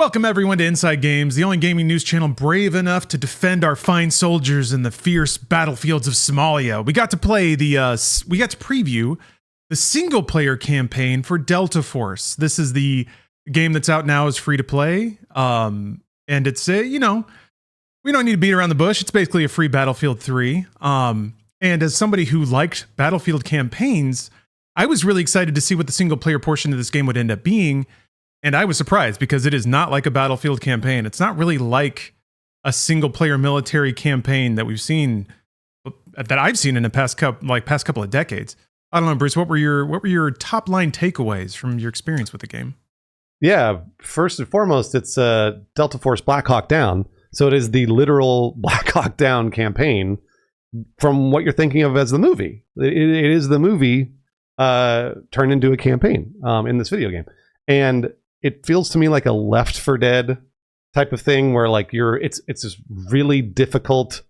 Welcome everyone to Inside Games, the only gaming news channel brave enough to defend our fine soldiers in the fierce battlefields of Somalia. We got to preview the single player campaign for Delta Force. This is the game that's out now, is free to play. And it's we don't need to beat around the bush. It's basically a free Battlefield 3. And as somebody who liked Battlefield campaigns, I was really excited to see what the single player portion of this game would end up being. And I was surprised because it is not like a Battlefield campaign. It's not really like a single player military campaign that we've seen, that I've seen in the past couple of decades. I don't know, Bruce, what were your top line takeaways from your experience with the game? Yeah, first and foremost, it's Delta Force Black Hawk Down. So it is the literal Black Hawk Down campaign from what you're thinking of as the movie. It is the movie turned into a campaign in this video game. And it feels to me like a Left 4 Dead type of thing where like it's this really difficult,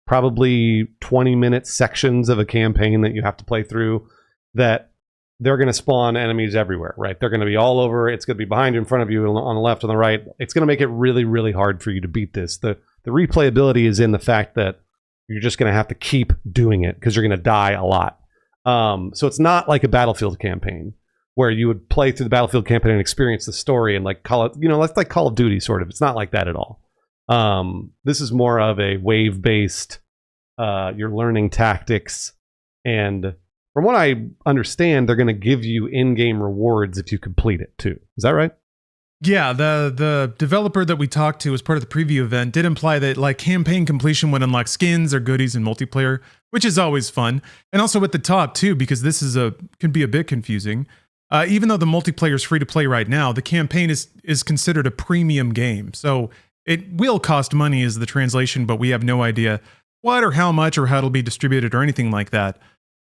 probably 20-minute sections of a campaign that you have to play through, that they're going to spawn enemies everywhere, right? They're going to be all over. It's going to be behind you, in front of you, on the left, on the right. It's going to make it really, really hard for you to beat this. The replayability is in the fact that you're just going to have to keep doing it because you're going to die a lot. So it's not like a Battlefield campaign where you would play through the Battlefield campaign and experience the story and like call it, that's like Call of Duty sort of. It's not like that at all. This is more of a wave-based, you're learning tactics, and from what I understand, they're going to give you in-game rewards if you complete it too. Is that right? Yeah, the developer that we talked to as part of the preview event did imply that like campaign completion would unlock skins or goodies in multiplayer, which is always fun. And also at the top too, because this is can be a bit confusing. Even though the multiplayer is free to play right now, the campaign is considered a premium game. So it will cost money is the translation, but we have no idea what or how much or how it'll be distributed or anything like that.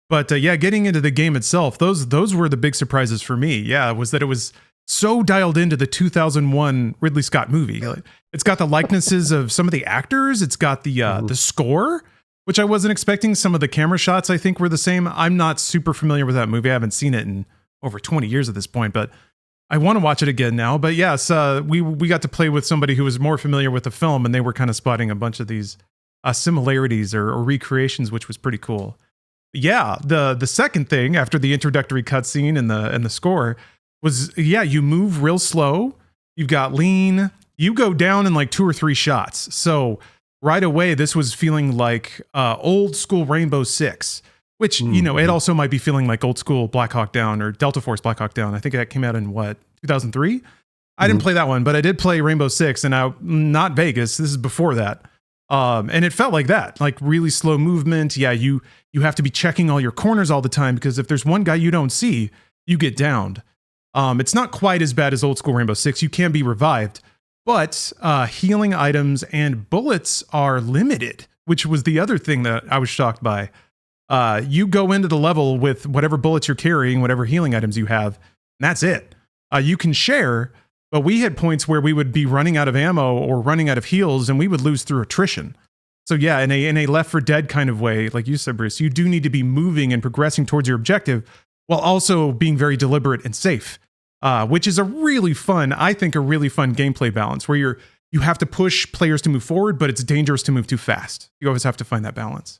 But yeah, getting into the game itself, those were the big surprises for me. Yeah, was that it was so dialed into the 2001 Ridley Scott movie. It's got the likenesses of some of the actors. It's got the score, which I wasn't expecting. Some of the camera shots I think were the same. I'm not super familiar with that movie. I haven't seen it in over 20 years at this point, but I want to watch it again now. But yes, we got to play with somebody who was more familiar with the film, and they were kind of spotting a bunch of these similarities or recreations, which was pretty cool. Yeah, the second thing after the introductory cutscene and the score was, you move real slow. You've got lean. You go down in like 2 or 3 shots. So right away, this was feeling like old school Rainbow Six. Which, it also might be feeling like old school Black Hawk Down or Delta Force Black Hawk Down. I think that came out in 2003? I didn't play that one, but I did play Rainbow Six, and not Vegas. This is before that. And it felt like that, like really slow movement. Yeah, you have to be checking all your corners all the time because if there's one guy you don't see, you get downed. It's not quite as bad as old school Rainbow Six. You can be revived, but healing items and bullets are limited, which was the other thing that I was shocked by. You go into the level with whatever bullets you're carrying, whatever healing items you have, and that's it. You can share, but we had points where we would be running out of ammo or running out of heals, and we would lose through attrition. So yeah, in a Left 4 Dead kind of way, like you said, Bruce, you do need to be moving and progressing towards your objective while also being very deliberate and safe, which is a really fun gameplay balance where you have to push players to move forward, but it's dangerous to move too fast. You always have to find that balance.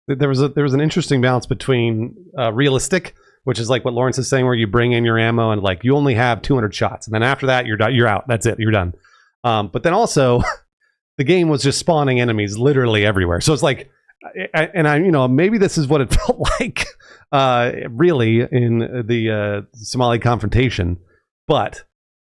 There was an interesting balance between realistic, which is like what Lawrence is saying, where you bring in your ammo and like you only have 200 shots, and then after that you're out. That's it, you're done. But then also, the game was just spawning enemies literally everywhere. So it's like, maybe this is what it felt like, really in the Somali confrontation, but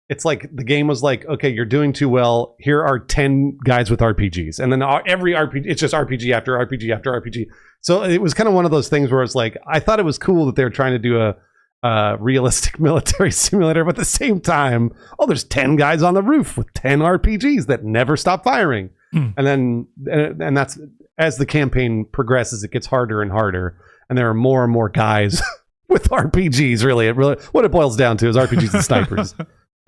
it's like the game was like, okay, you're doing too well. Here are 10 guys with RPGs. And then every RPG, it's just RPG after RPG after RPG. So it was kind of one of those things where it's like, I thought it was cool that they were trying to do a realistic military simulator, but at the same time, there's 10 guys on the roof with 10 RPGs that never stop firing. And that's, as the campaign progresses, it gets harder and harder. And there are more and more guys with RPGs, really. What it boils down to is RPGs and snipers.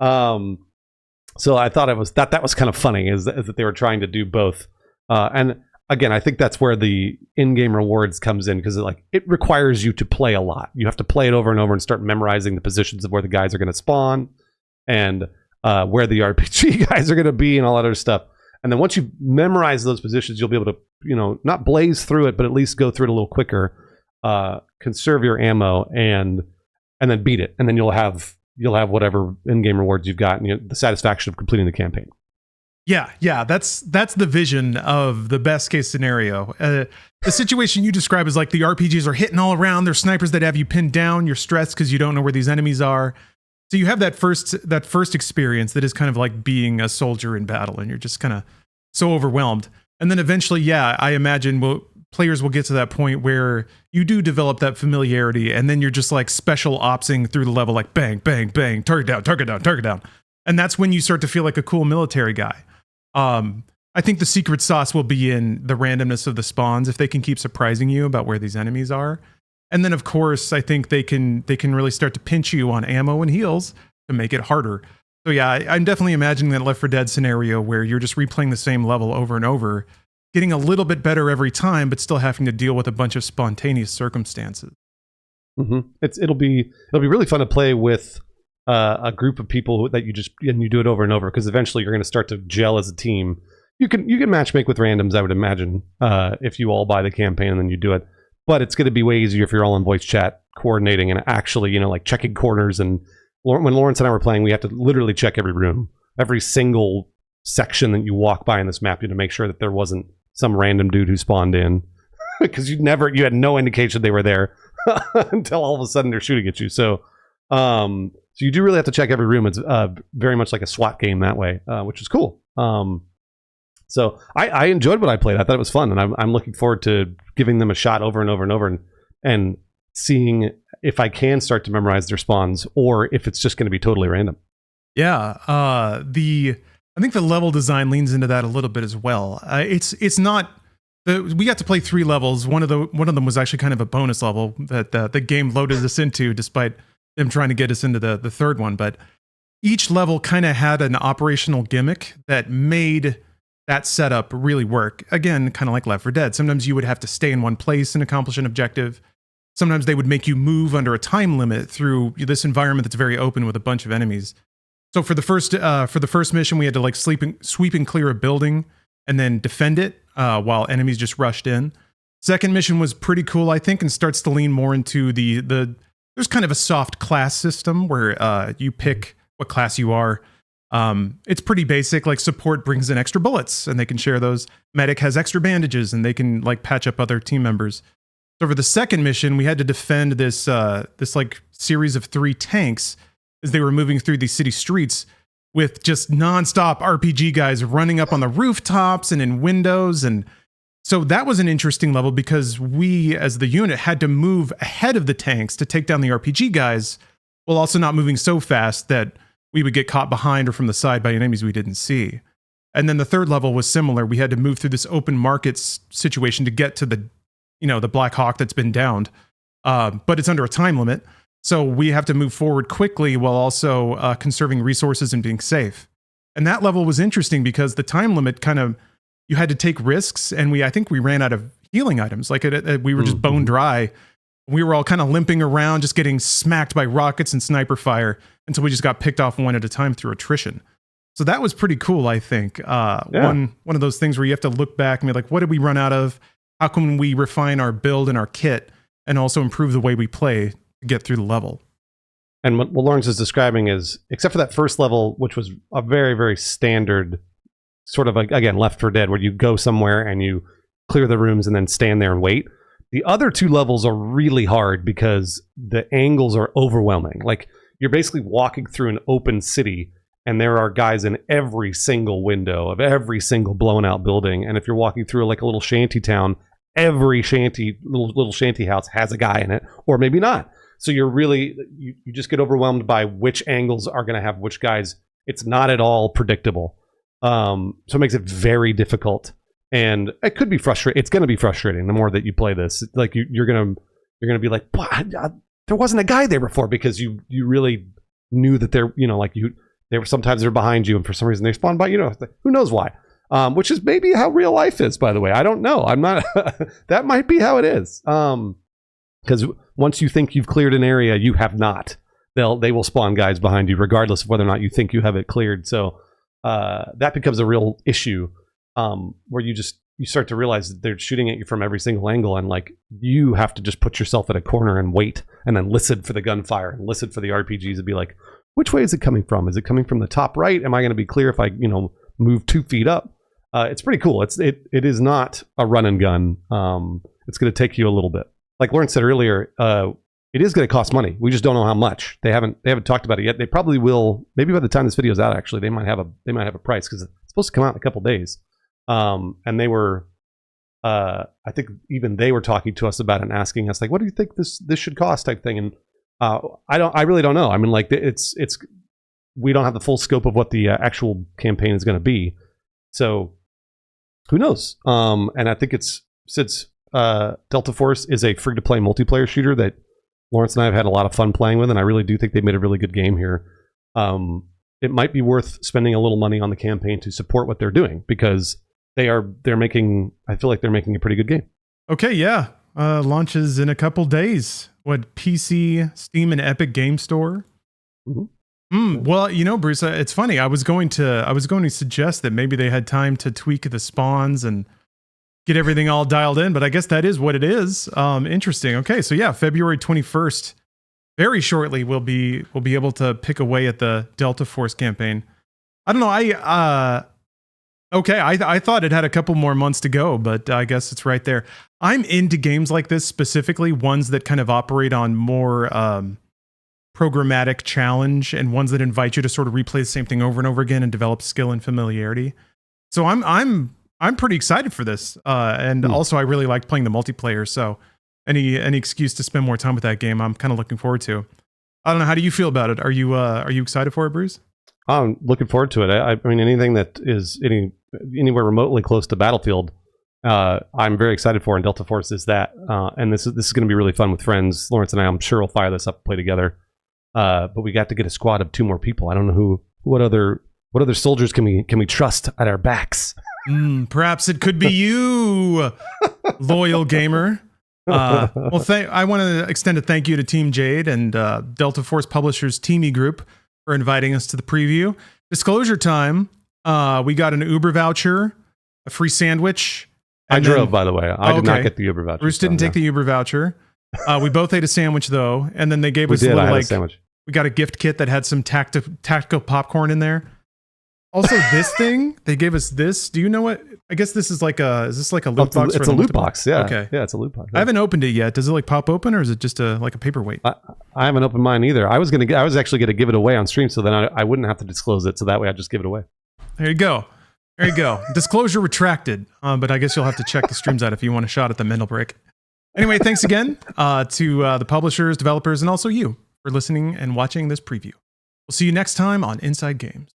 So I thought that was kind of funny is that they were trying to do both. And again, I think that's where the in-game rewards comes in, because it requires you to play a lot. You have to play it over and over and start memorizing the positions of where the guys are going to spawn. And where the RPG guys are going to be and all that other stuff. And then once you memorize those positions, you'll be able to, not blaze through it, but at least go through it a little quicker, conserve your ammo, and then beat it. And then you'll have whatever in-game rewards you've got, and the satisfaction of completing the campaign. Yeah, that's the vision of the best case scenario. The situation you describe is like the RPGs are hitting all around. There's snipers that have you pinned down. You're stressed because you don't know where these enemies are. So you have that first experience that is kind of like being a soldier in battle, and you're just kind of so overwhelmed. And then eventually, I imagine players will get to that point where you do develop that familiarity, and then you're just like special opsing through the level, like bang, bang, bang, target down, target down, target down. And that's when you start to feel like a cool military guy. I think the secret sauce will be in the randomness of the spawns, if they can keep surprising you about where these enemies are. And then, of course, I think they can really start to pinch you on ammo and heals to make it harder. So yeah, I'm definitely imagining that Left 4 Dead scenario where you're just replaying the same level over and over, getting a little bit better every time, but still having to deal with a bunch of spontaneous circumstances. Mm-hmm. It'll be really fun to play with a group of people that you do it over and over, because eventually you're going to start to gel as a team. You can matchmake with randoms, I would imagine, if you all buy the campaign and then you do it. But it's going to be way easier if you're all in voice chat, coordinating and actually, like checking corners. And when Lawrence and I were playing, we had to literally check every room, every single section that you walk by in this map, to make sure that there wasn't some random dude who spawned in, because you had no indication they were there until all of a sudden they're shooting at you. So you do really have to check every room. It's very much like a SWAT game that way, which is cool. So I enjoyed what I played. I thought it was fun, and I'm looking forward to giving them a shot over and over and over, and seeing if I can start to memorize their spawns, or if it's just going to be totally random. Yeah, I think the level design leans into that a little bit as well. It's not. We got to play 3 levels. One of them was actually kind of a bonus level that the game loaded us into, despite them trying to get us into the third one. But each level kind of had an operational gimmick that made that setup really work. Again, kind of like Left 4 Dead. Sometimes you would have to stay in one place and accomplish an objective. Sometimes they would make you move under a time limit through this environment that's very open with a bunch of enemies. So for the first mission, we had to like sweep and clear a building and then defend it while enemies just rushed in. Second mission was pretty cool, I think, and starts to lean more into there's kind of a soft class system where you pick what class you are. It's pretty basic. Like support brings in extra bullets and they can share those. Medic has extra bandages and they can like patch up other team members. So for the second mission, we had to defend this like series of 3 tanks as they were moving through these city streets with just nonstop RPG guys running up on the rooftops and in windows. And so that was an interesting level, because we as the unit had to move ahead of the tanks to take down the RPG guys, while also not moving so fast that we would get caught behind or from the side by enemies we didn't see. And then the third level was similar. We had to move through this open market situation to get to the Black Hawk that's been downed. But it's under a time limit. So we have to move forward quickly while also conserving resources and being safe. And that level was interesting because the time limit you had to take risks. And I think we ran out of healing items. Like we were just bone dry. We were all kind of limping around, just getting smacked by rockets and sniper fire until we just got picked off one at a time through attrition. So that was pretty cool, I think. One of those things where you have to look back and be like, what did we run out of? How can we refine our build and our kit and also improve the way we play to get through the level? And what Lawrence is describing is, except for that first level, which was a very, very standard sort of, again, Left 4 Dead, where you go somewhere and you clear the rooms and then stand there and wait. The other 2 levels are really hard because the angles are overwhelming. Like, you're basically walking through an open city, and there are guys in every single window of every single blown out building. And if you're walking through like a little shanty town, every little shanty house has a guy in it, or maybe not. So you're really, you just get overwhelmed by which angles are going to have which guys. It's not at all predictable. So it makes it very difficult. And it could be frustrating. It's going to be frustrating the more that you play this. Like you're going to be like, there wasn't a guy there before, because you really knew that they were sometimes they're behind you, and for some reason they spawn by, who knows why. Which is maybe how real life is, by the way. I don't know. I'm not. That might be how it is. Because once you think you've cleared an area, you have not. they will spawn guys behind you regardless of whether or not you think you have it cleared. So that becomes a real issue where you start to realize that they're shooting at you from every single angle, and like you have to just put yourself in a corner and wait, and then listen for the gunfire and listen for the RPGs and be like, which way is it coming from? Is it coming from the top right? Am I going to be clear if I move 2 feet up? It's pretty cool. It is not a run and gun. It's going to take you a little bit. Like Lawrence said earlier, it is going to cost money. We just don't know how much. They haven't talked about it yet. They probably will. Maybe by the time this video is out, actually, they might have a price because it's supposed to come out in a couple days. And they were, I think even they were talking to us about it and asking us like, what do you think this should cost type thing? And I really don't know. I mean, like we don't have the full scope of what the actual campaign is going to be. So who knows? And I think since Delta Force is a free-to-play multiplayer shooter that Lawrence and I have had a lot of fun playing with, and I really do think they've made a really good game here. It might be worth spending a little money on the campaign to support what they're doing, because they're making, I feel like they're making a pretty good game. Okay, yeah. Launches in a couple days. What, PC, Steam, and Epic Game Store? Well, Bruce, it's funny. I was going to suggest that maybe they had time to tweak the spawns and get everything all dialed in, but I guess that is what it is. Interesting. Okay, so yeah, February 21st, very shortly, we'll be able to pick away at the Delta Force campaign. I don't know. I thought it had a couple more months to go, but I guess it's right there. I'm into games like this, specifically ones that kind of operate on more programmatic challenge and ones that invite you to sort of replay the same thing over and over again and develop skill and familiarity. So I'm pretty excited for this, and also I really liked playing the multiplayer. So any excuse to spend more time with that game, I'm kind of looking forward to. I don't know. How do you feel about it? Are you excited for it, Bruce? I'm looking forward to it. I mean, anything that is anywhere remotely close to Battlefield, I'm very excited for. And Delta Force is that. And this is going to be really fun with friends. Lawrence and I, I'm sure, will fire this up and play together. But we got to get a squad of 2 more people. I don't know what other soldiers can we trust at our backs. Perhaps it could be you, loyal gamer. I want to extend a thank you to Team Jade and Delta Force Publishers Teamy Group for inviting us to the preview. Disclosure time. We got an Uber voucher, a free sandwich. I drove, by the way. I did not get the Uber voucher. Bruce didn't take the Uber voucher. We both ate a sandwich though, and then they gave us a little sandwich. We got a gift kit that had some tactical popcorn in there. Also, this thing, they gave us this. Do you know what? I guess this is like is this like a loot box? It's a loot box, yeah. Okay. Yeah, it's a loot box. Yeah. I haven't opened it yet. Does it like pop open, or is it just like a paperweight? I haven't opened mine either. I was actually going to give it away on stream, so then I wouldn't have to disclose it, so that way I'd just give it away. There you go. Disclosure retracted, but I guess you'll have to check the streams out if you want a shot at the mental break. Anyway, thanks again to the publishers, developers, and also you for listening and watching this preview. We'll see you next time on Inside Games.